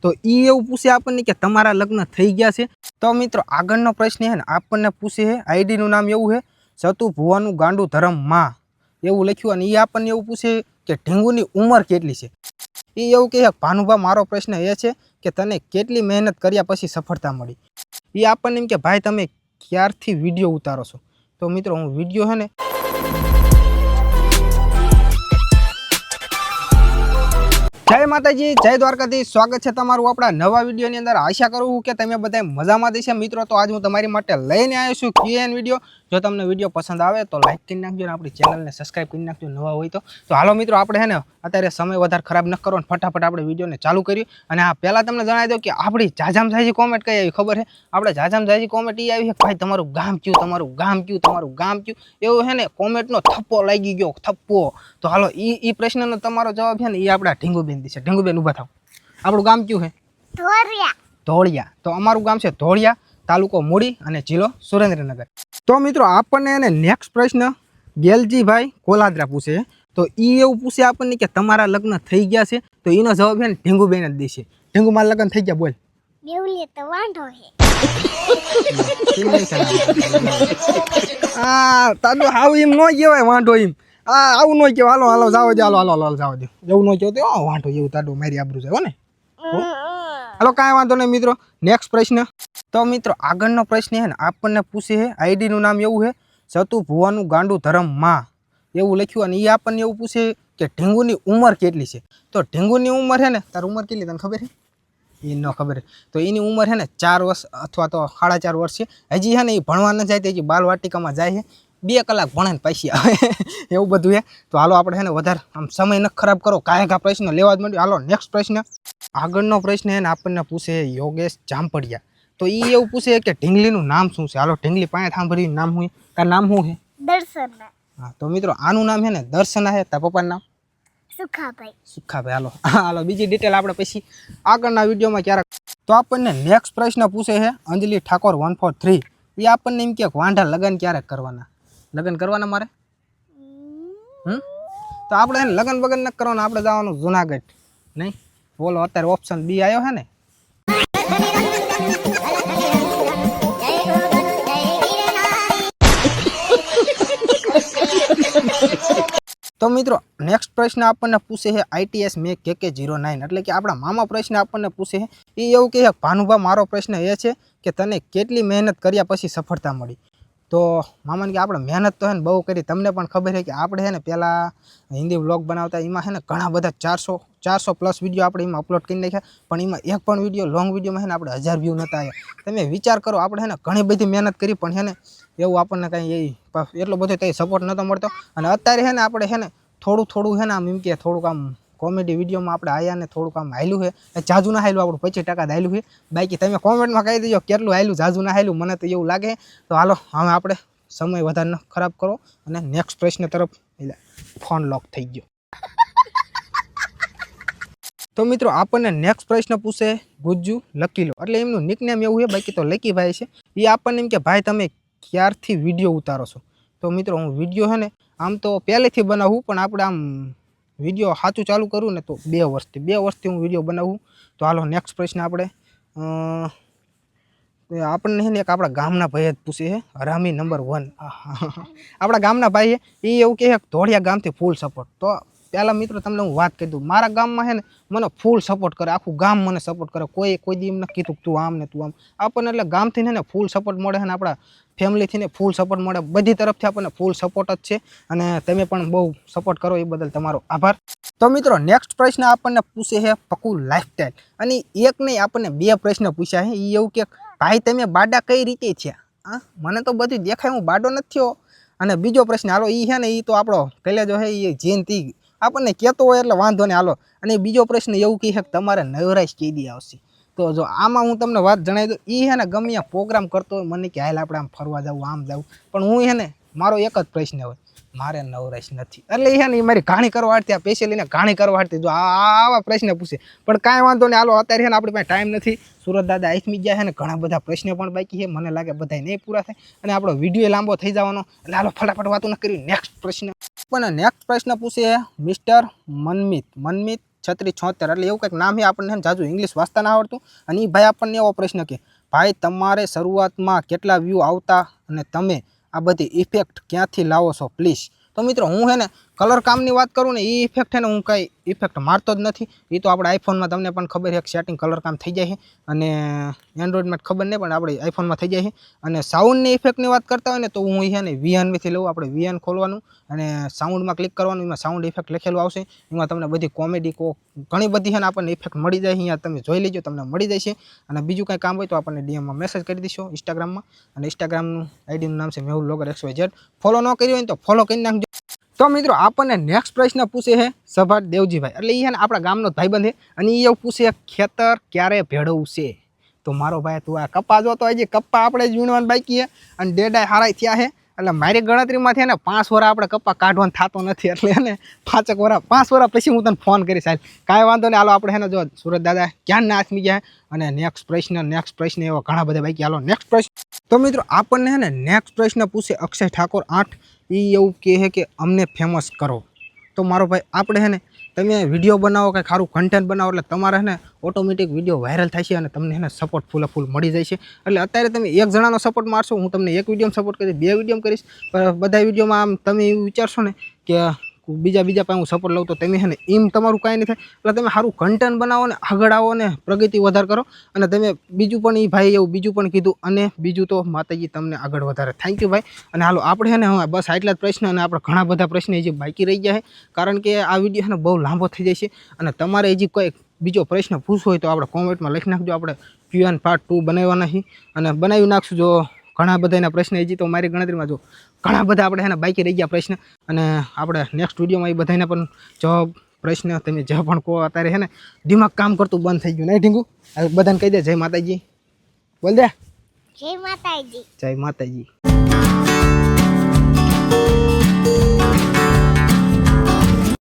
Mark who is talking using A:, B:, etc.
A: તો એ એવું પૂછે આપણને કે તમારા લગ્ન થઈ ગયા છે। તો મિત્રો આગળનો પ્રશ્ન છે ને આપણને પૂછે છે આઈડીનું નામ એવું છે સતુ ભુવાનું ગાંડું ધરમ માં એવું લખ્યું અને એ આપણને એવું પૂછે કે ઢીંગુની ઉંમર કેટલી છે। એ એવું કહે ભાનુભા મારો પ્રશ્ન એ છે કે તને કેટલી મહેનત કર્યા પછી સફળતા મળી। એ આપણને એમ કે ભાઈ તમે ક્યારથી વિડીયો ઉતારો છો। તો મિત્રો હું વિડીયો છે ને जय माताजी जय द्वारकाधीश स्वागत है तमारू अपना नवा वीडियो ની અંદર। आशा करूँ कि તમે બધા મજામાં દેશે મિત્રો। તો આજ હું તમારી માટે લઈને આવ્યો છું ક્યુએન વિડીયો। જો તમને વિડીયો પસંદ આવે તો લાઈક કરી નાખજો અને આપણી ચેનલને સબસ્ક્રાઇબ કરી નાખજો નવા હોય તો। તો હાલો મિત્રો આપણે હે ને અત્યારે સમય વધારે ખરાબ ન કરો અને ફટાફટ આપણે વિડીયોને ચાલુ કર્યું। અને આ પહેલા તમને જણાવી દઉં કે આપણી જાજામ જાજી કોમેન્ટ કઈ આવી ખબર છે। આપણે જાજામ જાજી કોમેન્ટ એ આવી છે ભાઈ તમારું ગામ કયું, તમારું ગામ કયું, તમારું ગામ કયું, એવું છે ને કોમેન્ટનો થપ્પો લાગી ગયો થપ્પો। તો હાલો ઈ પ્રશ્નનો તમારો જવાબ છે ને એ આપણા ઢીંગુબેન છે। ઢીંગુબેન ઊભા થાવ। આપણું ગામ કયું છે? ધોળિયા। ધોળિયા। તો અમારું ગામ છે ધોળિયા, તાલુકો મૂડી અને જિલ્લો સુરેન્દ્રનગર। તો મિત્રો આપણને એને નેક્સ્ટ પ્રશ્ન ગેલજીભાઈ કોલાદરા પૂછે છે। તો એ એવું પૂછે આપણને કે તમારા લગ્ન થઈ ગયા છે। તો એનો જવાબ છે ને ઢીંગુબેન જ દેશે। ઢીંગુ મારા લગ્ન થઈ ગયા બોલ।
B: બેવલે તો વાંઢો છે।
A: આ તાડો હાવ એમ ન કહેવાય વાંઢો એમ। આવું ન કહેવાય। હાલો હાલો જાવ દે હાલો હાલો હાલો જાવ દે એવું ન કહેતો વાંઢો એવું તાડો મારી આબરૂ છે હો ને। હાલો કાંઈ વાંધો નહીં મિત્રો નેક્સ્ટ પ્રશ્ન। તો મિત્રો આગળનો પ્રશ્ન છે ને આપણને પૂછે છે આઈડીનું નામ એવું છે સતુ ભુવાનું ગાંડું ધરમ માં એવું લખ્યું અને એ આપણને એવું પૂછે કે ઢીંગુની ઉંમર કેટલી છે। તો ઢીંગુની ઉંમર છે ને તારી ઉંમર કેટલી તને ખબર છે? એ ન ખબર તો એની ઉંમર છે ને 4 વર્ષ અથવા તો 4.5 વર્ષ છે। હજી છે ને એ ભણવા ન જાય તો હજી બાલવાટિકામાં જાય છે। 2 કલાક ભણે ને પછી આવે એવું બધું છે। તો હાલો આપણે છે ને વધારે આમ સમય ન ખરાબ કરો કાંઈ પ્રશ્ન લેવા જ માંડ્યો। હાલો નેક્સ્ટ પ્રશ્ન। આગળનો પ્રશ્ન છે ને આપણને પૂછે યોગેશ જામપડિયા। તો એ એવું પૂછે કે ઢીંગલીનું નામ શું છે। હાલો ઢીંગલી પાસે સાંભળ્યું નામ શું? તાર નામ શું છે?
B: દર્શના।
A: હા તો મિત્રો આનું નામ છે ને દર્શના છે। તાર પપ્પાનું નામ?
B: સુખાભાઈ।
A: સુખાભાઈ। હાલો હાલો બીજી ડિટેલ આપણે પછી આગળના વિડીયોમાં ક્યારેક। તો આપણને નેક્સ્ટ પ્રશ્ન પૂછે છે અંજલિ ઠાકોર 143। એ આપણને એમ કે વાંઢા લગ્ન ક્યારે કરવાના? લગ્ન કરવાના મારે તો આપણે એને લગ્ન બગન ન કરવાના, આપણે જવાનું જુનાગઢ નહીં બોલો। અત્યારે ઓપ્શન બી આવ્યો છે ને। તો મિત્રો નેક્સ્ટ પ્રશ્ન આપણને પૂછે છે ITS મેક KK09 એટલે કે આપણા મામા પ્રશ્ન આપણને પૂછે છે। એ એવું કહે ભાનુભા મારો પ્રશ્ન એ છે કે તને કેટલી મહેનત કર્યા પછી સફળતા મળી। તો મામાને કે આપણે મહેનત તો છે ને બહુ કરી। તમને પણ ખબર છે કે આપણે છે ને પહેલાં હિન્દી વ્લોગ બનાવતા એમાં છે ને ઘણા બધા 400 પ્લસ વિડીયો આપણે એમાં અપલોડ કરી નાખ્યા પણ એમાં એક પણ વિડીયો લોંગ વિડીયોમાં છે ને આપણે 1000 વ્યૂ નહોતા આવ્યા। તમે વિચાર કરો આપણે છે ને ઘણી બધી મહેનત કરી પણ છે ને એવું આપણને કાંઈ એટલો બધો કંઈ સપોર્ટ નહોતો મળતો। અને અત્યારે છે ને આપણે છે ને થોડું છે ને આમ એમ કે થોડુંક આમ કોમેડી વિડીયોમાં આપણે આવ્યા ને થોડુંક આમ હાલ્યું છે। જાજુ ના હાલ્યું આપણું 25% હાલ્યું છે। બાકી તમે કોમેન્ટમાં કહી દેજો કેટલું હાલ્યું જાજુ ના હાલ્યું મને તો એવું લાગે। તો હાલો હવે આપણે સમય વધારે ન ખરાબ કરો અને નેક્સ્ટ પ્રશ્ન તરફ ફોન લોક થઈ ગયો। તો મિત્રો આપણને નેક્સ્ટ પ્રશ્ન પૂછે ગુજ્જુ લકીલો એટલે એમનું નિકનેમ એવું છે બાકી તો લકીભાઈ છે। એ આપણને એમ કે ભાઈ તમે ક્યારથી વિડીયો ઉતારો છો। તો મિત્રો હું વિડીયો છે ને આમ તો પહેલેથી બનાવું પણ આપણે આમ વિડીયો સાચું ચાલુ કરું ને તો 2 વર્ષથી હું વિડીયો બનાવું। તો હાલો નેક્સ્ટ પ્રશ્ન આપણે આપણને છે ને એક આપણા ગામના ભાઈ જ પૂછે છે હરામી નંબર 1 આપણા ગામના ભાઈ છે। એ એવું કહે ધોળિયા ગામથી ફૂલ સપોર્ટ। તો પહેલાં મિત્રો તમને હું વાત કરી દઉં મારા ગામમાં છે ને મને ફૂલ સપોર્ટ કરે, આખું ગામ મને સપોર્ટ કરે। કોઈ દી એમ નથી કીધું તું આમ ને તું આમ। આપણને એટલે ગામથી ને ફૂલ સપોર્ટ મળે છે ને આપણા ફેમિલીથી ને ફૂલ સપોર્ટ મળે, બધી તરફથી આપણને ફૂલ સપોર્ટ જ છે। અને તમે પણ બહુ સપોર્ટ કરો એ બદલ તમારો આભાર। તો મિત્રો નેક્સ્ટ પ્રશ્ન આપણને પૂછે છે પકુ લાઈફસ્ટાઈલ અને એક નહીં આપણને 2 પ્રશ્ન પૂછ્યા છે। એ એવું કે ભાઈ તમે બાડા કઈ રીતે થયા? હા મને તો બધું દેખાય હું બાડો નથી થયો। અને બીજો પ્રશ્ન હાલો એ છે ને એ તો આપણો કલેજો છે એ જયંતિ આપણને કહેતો હોય એટલે વાંધો નહીં હાલો। અને બીજો પ્રશ્ન એવું કહે કે તમારે નવરાશ કઈ દી આવશે। તો જો આમાં હું તમને વાત જણાવી દઉં એ છે ને ગમે ત્યાં પ્રોગ્રામ કરતો હોય મને કે હાલ આપણે આમ ફરવા જવું આમ જવું પણ હું છે ને મારો એક જ પ્રશ્ન હોય મારે નવરાશ નથી। એટલે એ છે ને એ મારી ઘાણી કરવા હાટતી આ પૈસે લઈને ઘાણી કરવા હાટતી જો આવા પ્રશ્ન પૂછે પણ કાંઈ વાંધો નહીં હાલો અત્યારે છે ને આપણી પાસે ટાઈમ નથી। સુરત દાદા આઈસમી ગયા છે ને ઘણા બધા પ્રશ્નો પણ બાકી છે મને લાગે બધા નહીં પૂરા થાય અને આપણો વિડીયો લાંબો થઈ જવાનો એટલે હાલો ફટાફટ વાતો ન કરી નેક્સ્ટ પ્રશ્ન। પણ નેક્સ્ટ પ્રશ્ન પૂછે મિસ્ટર મનમિત 3676 એટલે એવું કંઈક નામ છે, આપણને છે ને જાજુ ઇંગ્લિશ વાંચતા ના આવડતું. અને એ ભાઈ આપણને એવો પ્રશ્ન કે ભાઈ તમારે શરૂઆતમાં કેટલા વ્યૂ આવતા અને તમે આ બધી ઇફેક્ટ ક્યાંથી લાવો છો પ્લીઝ. તો મિત્રો હું છે ને કલર કામની વાત કરું ને એ ઇફેક્ટ છે ને હું કાંઈ ઇફેક્ટ મારતો જ નથી. એ તો આપણે આઈફોનમાં તમને પણ ખબર છે સેટિંગ કલર કામ થઈ જાય છે, અને એન્ડ્રોઈડમાં ખબર નહીં પણ આપણે આઈફોનમાં થઈ જાય છે. અને સાઉન્ડની ઇફેક્ટની વાત કરતા હોય ને તો હું છે ને VNથી લઉં. આપણે VN ખોલવાનું અને સાઉન્ડમાં ક્લિક કરવાનું, એમાં સાઉન્ડ ઇફેક્ટ લખેલું આવશે. એમાં તમને બધી કોમેડી ઘણી બધી છે ને આપણને ઇફેક્ટ મળી જાય. અહીંયા તમે જોઈ લેજો, તમને મળી જાય છે. અને બીજું કંઈ કામ હોય તો આપણને DMમાં મેસેજ કરી દઈશું ઇન્સ્ટાગ્રામમાં. અને ઇન્સ્ટાગ્રામનું આઈડીનું નામ છે મેહુલ બ્લોગર XYZ. ફોલો ન કર્યું હોય ને તો ફોલો કરી નાખજો. તો મિત્રો આપણને નેક્સ્ટ પ્રશ્ન પૂછે છે સભાટ દેવજીભાઈ. એટલે એ છે ને આપણા ગામનો ભાઈબંધ છે, અને એ એવું પૂછે ખેતર ક્યારે ભેળવશે. તો મારો ભાઈ તું આ કપ્પા જો તો હજી કપ્પા આપણે જ વીણવાનું બાકી છે, અને ડેડાય હારાય થયા છે. એટલે મારી ગણતરીમાં છે ને 5 વર્ષ આપણે કપ્પા કાઢવાનું થતો નથી. એટલે ને 5 વર્ષ પછી હું તને ફોન કરીશ. સાહેબ કાંઈ વાંધો નહીં. હાલો આપણે છે ને જો સુરત દાદા ક્યાં ના હાથમી ગયા. અને નેક્સ્ટ પ્રશ્ન એવા ઘણા બધા બાકી. હાલો નેક્સ્ટ પ્રશ્ન. તો મિત્રો આપણને છે ને નેક્સ્ટ પ્રશ્ન પૂછે અક્ષય ઠાકોર 8. એ એવું કહે છે કે અમને ફેમસ કરો. તો મારો ભાઈ આપણે છે ને તમે વિડીયો બનાવો, કંઈ સારું કન્ટેન્ટ બનાવો એટલે તમારે છે ને ઓટોમેટિક વિડીયો વાયરલ થાય છે, અને તમને છે ને સપોર્ટ ફૂલ મળી જાય છે. એટલે અત્યારે તમે એક જણાનો સપોર્ટ મારશો, હું તમને એક વિડીયોમાં સપોર્ટ કરીશ, 2 વિડીયોમાં કરીશ. પણ બધા વિડીયોમાં આમ તમે એવું વિચારશો ને કે બીજા પાસે હું સપોર્ટ લઉં, તો તમે છે ને એમ તમારું કાંઈ નહીં થાય. એટલે તમે સારું કન્ટેન્ટ બનાવો ને આગળ આવો ને પ્રગતિ વધારે કરો. અને તમે બીજું પણ એ ભાઈ એવું બીજું પણ કીધું, અને બીજું તો માતાજી તમને આગળ વધારે. થેન્ક યુ ભાઈ. અને હાલો આપણે છે ને હવે બસ આટલા જ પ્રશ્ન, અને આપણે ઘણા બધા પ્રશ્ન હજી બાકી રહી ગયા છે, કારણ કે આ વિડીયો છે ને બહુ લાંબો થઈ જાય છે. અને તમારે હજી કોઈ બીજો પ્રશ્ન પૂછવો હોય તો આપણે કોમેન્ટમાં લખી નાખજો. આપણે Q&A પાર્ટ 2 બનાવવાના છે, અને બનાવી નાખશું. જો ઘણા બધા એના પ્રશ્ન હજી તો મારી ગણતરીમાં જો ઘણા બધા આપણે છે ને બાકી રહી ગયા પ્રશ્ન, અને આપણે નેક્સ્ટ વિડીયોમાં એ બધાના પણ જવાબ પ્રશ્ન તમે જે પણ કહો. અત્યારે છે ને દિમાગ કામ કરતું બંધ થઈ ગયું નહીં ઢીંગુ? બધાને કહી દે જય માતાજી. બોલ દે
B: જય માતાજી.
A: જય માતાજી.